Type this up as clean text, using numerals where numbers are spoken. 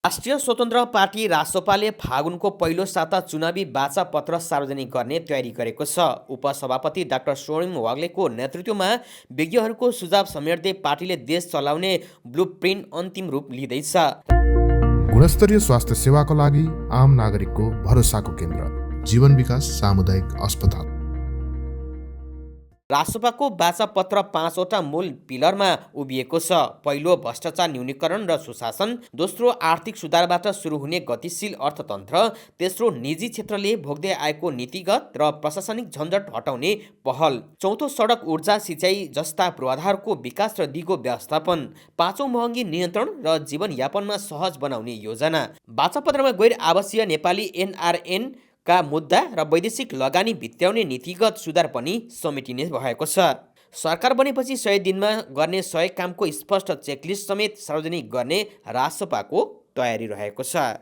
राष्ट्रिय स्वतन्त्र पार्टी रासोपाले फागुनको पहिलो साता चुनावी बाचापत्र सार्वजनिक गर्ने तयारी गरेको छ। उपसभापति डाक्टर स्वर्णिम वाग्लेको नेतृत्वमा विज्ञहरूको सुझाव समेट्दै पार्टीले देश चलाउने ब्लुप्रिन्ट अन्तिम रूप लिँदैछ। गुणस्तरीय स्वास्थ्य सेवाको लागि आम नागरिकको भरोसाको केन्द्र जीवन विकास सामुदायिक अस्पताल। रासोपाको बाचापत्र 5वटा मूल पिलरमा उभिएको छ। पहिलो, भ्रष्टाचार न्यूनीकरण र सुशासन। दोस्रो, आर्थिक सुधारबाट सुरु हुने गतिशील अर्थतन्त्र। तेस्रो, निजी क्षेत्रले भोग्दै आएको नीतिगत र प्रशासनिक झन्झट हटाउने पहल। चौथो, सडक, ऊर्जा, सिँचाइ जस्ता पूर्वाधारको विकास र दिगो व्यवस्थापन। पाँचौं, महँगी नियन्त्रण र जीवनयापनमा सहज बनाउने योजना। बाचापत्रमा गैर आवासीय नेपाली एनआरएन का मुद्दा र वैदेशिक लगानी भित्र्याउने नीतिगत सुधार पनि समेटिने भएको छ। सरकार बनेपछि 100 दिनमा गर्ने 100 कामको स्पष्ट चेकलिस्ट समेत सार्वजनिक गर्ने रासोपाको तयारी रहेको छ।